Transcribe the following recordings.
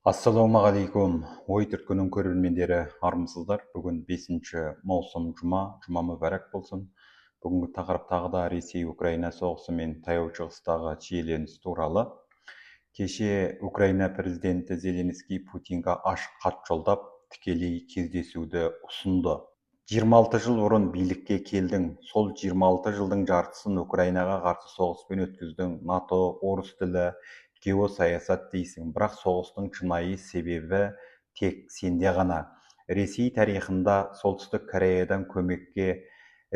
Ассалаумағалейкум, ой түркінің көрермендері армысыздар. Бүгін 5 маусым жұма мүбәрәк болсын. Бүгінгі тақырып тағы да Ресей-Украина соғысы мен таяу шығыстағы шиеленіс туралы. Кеше Украина президенті Зеленский Путинға ашық хат жолдап, тікелей кездесуді ұсынды. 26 жыл бұрын билікке келдің, сол 26 жылдың жартысын Украинаға қарсы соғыспен өткіздің, НАТО, орыс тілі, геосаясат дейсің, бірақ соғыстың шынайы себебі тек сенде ғана. Ресей тарихында солтүстік Кореядан көмекке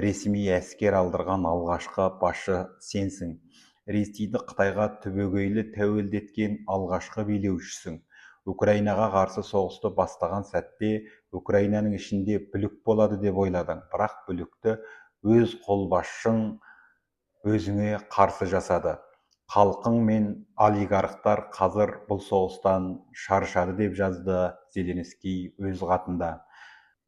ресми әскер алдырған алғашқы басшы сенсің. Ресейді Қытайға түбегейлі тәуелдеткен алғашқы билеушісің. Украинаға қарсы соғысты бастаған сәтте Украинаның ішінде бүлік болады деп ойладың, бірақ бүлікті өз қолбасшың өзіңе қарсы жасады. Халқың мен олигархтар қазір бұл соғыстан шаршады деп жазды Зеленский өз хатында.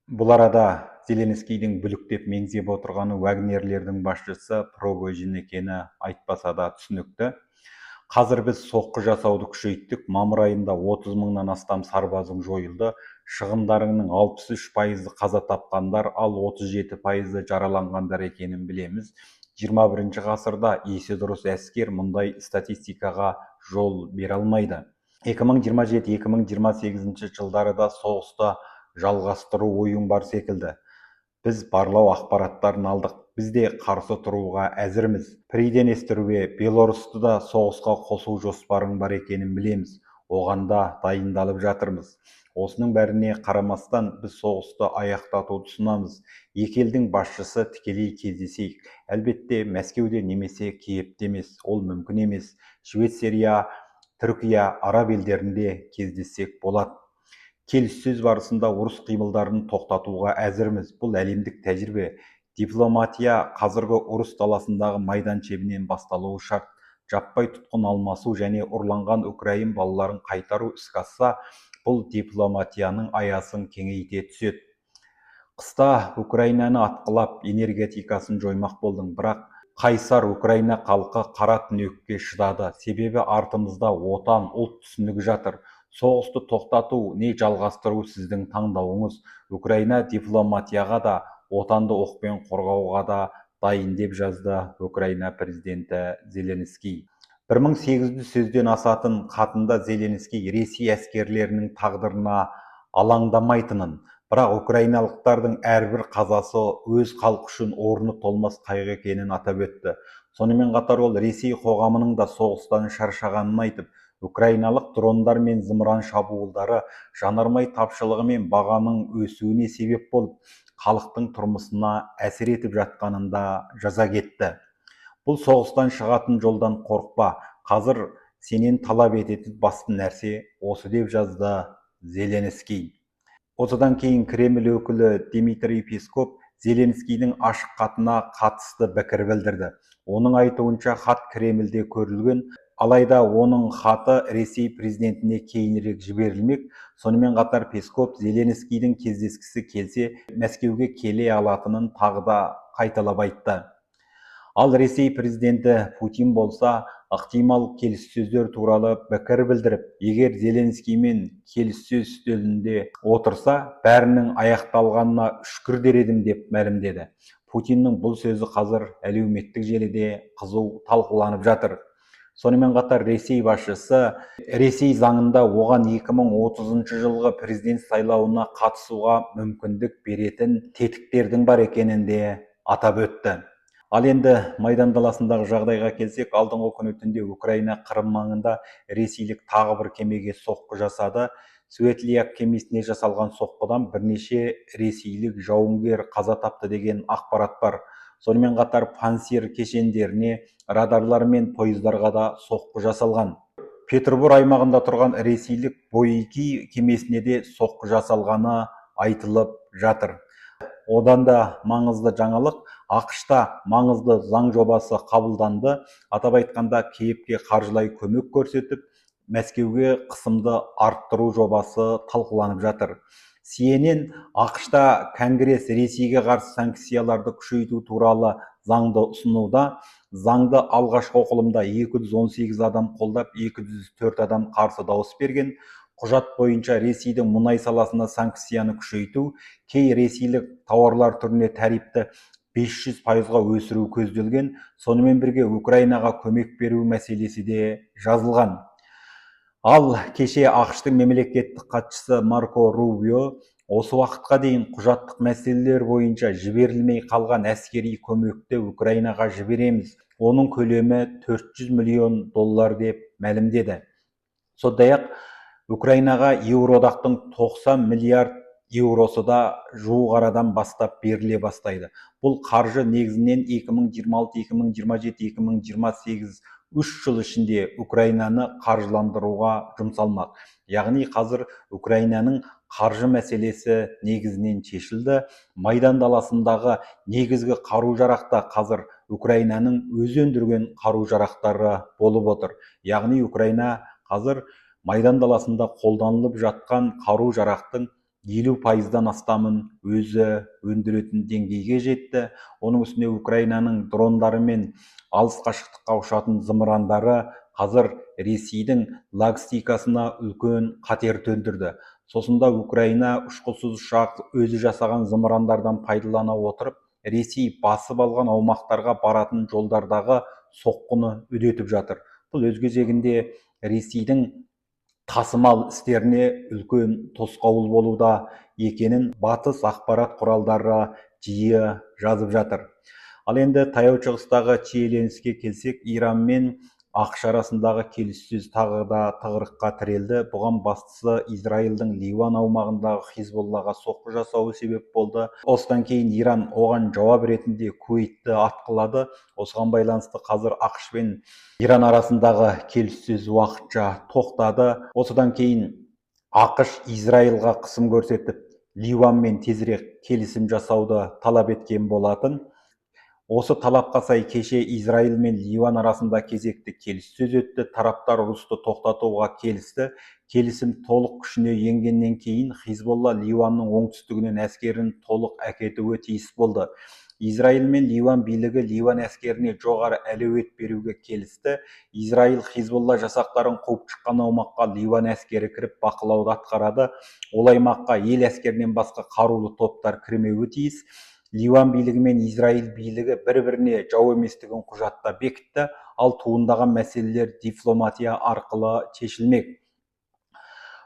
Бұл арада Зеленскийдің бүліктеп меңзеп отырғаны вагнерлердің басшысы Пригожин екені айтпаса да түсінікті. Қазір біз соққы жасауды күшейттік. Мамыр айында 30 мыңнан астам сарбазың жойылды. Шығындарыңның 63% қаза тапқандар, ал 37% жараланғандар екенін білеміз. 21 ғасырда есі дұрыс әскер мұндай статистикаға жол бере алмайды. 2027-2028 жылдары да соғысты жалғастыру ойын бар секілді. Біз барлау ақпараттарын алдық. Біз де қарсы тұруға әзірміз. Приднестровье, Белорусты да соғысқа қосу жоспарың бар екенін білеміз. Оған да дайындалып жатырмыз. Осының бәріне қарамастан біз соғысты аяқтатуды ұсынамыз. Екі елдің басшысы тікелей кездесейік. Әлбетте Мәскеуде немесе Киевте емес, ол мүмкін емес. Швейцария, Түркия, араб елдерінде кездессек болады. Келіссөз барысында ұрыс қимылдарын тоқтатуға әзірміз. Бұл әлемдік тәжірибе. Дипломатия қазіргі ұрыс даласындағы майдан шебінен басталуы шарт. Жаппай тұтқын алмасу және ұрланған украин балаларын қайтару іске асса, бұл дипломатияның аясын кеңейте түседі. Қыста Украинаны атқылап, энергетикасын жоймақ болдың, бірақ қайсар Украина халқы қара түнекке шыдады. Себебі артымызда отан, ұлт түсінігі жатыр. Соғысты тоқтату не жалғастыру сіздің таңдауыңыз. Украина дипломатияға да, отанды оқпен қорғауға да дайын деп жазды Украина президенті Зеленский. 1800 сөзден асатын хатында Зеленский Ресей әскерлерінің тағдырына алаңдамайтынын, бірақ украиналықтардың әрбір қазасы өз халқы үшін орны толмас қайғы екенін атап өтті. Сонымен қатар ол Ресей қоғамының да соғыстан шаршағанын айтып, украиналық дрондар мен зымыран шабуылдары жанармай тапшылығы мен бағаның өсуіне себеп болып, халықтың тұрмысына әсер етіп жатқанын да жаза кетті. Бұл соғыстан шығатын жолдан қорықпа, қазір сенен талап ететін басты нәрсе осы деп жазды Зеленский. Осыдан кейін Кремль өкілі Дмитрий Песков Зеленскийдің ашық хатына қатысты пікір білдірді. Оның айтуынша хат Кремльде көрілген, алайда оның хаты Ресей президентіне кейінірек жіберілмек. Сонымен қатар Песков Зеленскийдің кездескісі келсе, Мәскеуге келе алатынын тағы да қайталап айтты. Ал Ресей президенті Путин болса, ықтимал келіссөздер туралы пікір білдіріп, егер Зеленскиймен келіссөз үстелінде отырса, бәрінің аяқталғанына шүкір дер едім деп мәлімдеді. Путиннің бұл сөзі қазір әлеуметтік желіде қызу талқыланып жатыр. Сонымен қатар Ресей басшысы Ресей заңында оған 2030 жылғы президент сайлауына қатысуға мүмкіндік беретін тетіктердің бар екенін де атап өтті. Ал енді майдан даласындағы жағдайға келсек, алдыңғы күні түнде Украина Қырым маңында ресейлік тағы бір кемеге соққы жасады. Светляк кемесіне жасалған соққыдан бірнеше ресейлік жауынгер қаза тапты деген ақпарат бар. Сонымен қатар Пансир кешендеріне, радарлар мен пойыздарға да соққы жасалған. Петербург аймағында тұрған ресейлік Бойки кемесіне де соққы жасалғаны айтылып жатыр. Одан да маңызды жаңалық, ақш-та маңызды заң жобасы қабылданды. Атап айтқанда, Киевке қаржылай көмек көрсетіп, Мәскеуге қысымды арттыру жобасы талқыланып жатыр. CNN ақш-та Конгресс Ресейге қарсы санкцияларды күшейту туралы заңды ұсынуда. Заңды алғашқы оқылымда 218 адам қолдап, 204 адам қарсы дауыс берген. құжат бойынша Ресейдің мұнай саласына санкцияны күшейту, кей ресейлік тауарлар түріне тарифті 500%-ға өсіру көзделген. Сонымен бірге Украинаға көмек беру мәселесі де жазылған. Ал кеше ақш-тың мемлекеттік хатшысы Марко Рубио осы уақытқа дейін құжаттық мәселелер бойынша жіберілмей қалған әскери көмекті Украинаға жібереміз. Оның көлемі $400 миллион деп мәлімдеді. Сондай-ақ Украинаға Еуроодақтың 90 миллиард еуросы да жуық арадан бастап беріле бастайды. Бұл қаржы негізінен 2026, 2027, 2028 3 жыл ішінде Украинаны қаржыландыруға жұмсалмақ. Яғни қазір Украинаның қаржы мәселесі негізінен шешілді. Майдан даласындағы негізгі қару-жарақта қазір Украинаның өзі өндірген қару-жарақтары болып отыр. Яғни Украина қазір Майдан даласында қолданылып жатқан қару-жарақтың 50%-дан астамын өзі өндіретін деңгейге жетті. Оның үстіне Украинаның дрондары мен алыс қашықтыққа ұшатын зымырандары қазір Ресейдің логистикасына үлкен қатер төндірді. Сосында Украина ұшқышсыз ұшақ өзі жасаған зымырандардан пайдалана отырып, Ресей басып алған аумақтарға баратын жолдардағы соққыны үдетіп жатыр. Бұл өз кезегінде Ресейдің тасымал істеріне үлкен тосқауыл болуда екенін батыс ақпарат құралдары жиі жазып жатыр. Ал енді таяу шығыстағы шиеленіске келсек, Иран мен ақш арасындағы келіссөз тағы да тығырыққа тірелді. Бұған бастысы Израильдің Ливан аумағындағы Хизболлаға соққы жасауы себеп болды. Осыдан кейін Иран оған жауап ретінде Куейтті атқылады. Осыған байланысты қазір ақш пен Иран арасындағы келіссөз уақытша тоқтады. Осыдан кейін ақш Израильға қысым көрсетіп, Ливанмен тезірек келісім жасауды талап еткен болатын. Осы талапқа сай кеше Израиль мен Ливан арасында кезекті келіссөз өтті. Тараптар ұрысты тоқтатуға келісті. Келісім толық күшіне енгеннен кейін Хизболла Ливанның оңтүстігінен әскерін толық әкетуге тиіс болды. Израиль мен Ливан билігі Ливан әскеріне жоғары әлеует беруге келісті. Израиль Хизболла жасақтарын қуып шыққан аумаққа Ливан әскері кіріп бақылауды атқарады. Ол аймаққа ел әскерінен басқа қарулы топтар кірмеуі тиіс. Ливан билігі мен Израиль билігі бір-біріне жау еместігін құжатта бекітті, ал туындаған мәселелер дипломатия арқылы шешілмек.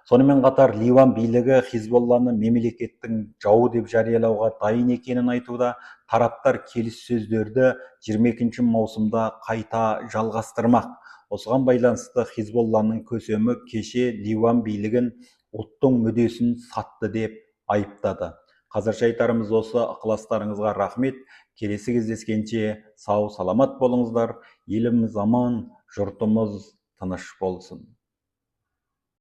Сонымен қатар Ливан билігі Хизболланы мемлекеттің жауы деп жариялауға дайын екенін айтуда. Тараптар келіссөздерді 22 маусымда қайта жалғастырмақ. Осыған байланысты Хизболланың көсемі кеше Ливан билігін ұлттың мүддесін сатты деп айыптады. Қазірше айтарымыз осы. Ықыластарыңызға рахмет. Келесі кездескенше сау саламат болыңыздар. Еліміз аман, жұртымыз тыныш болсын.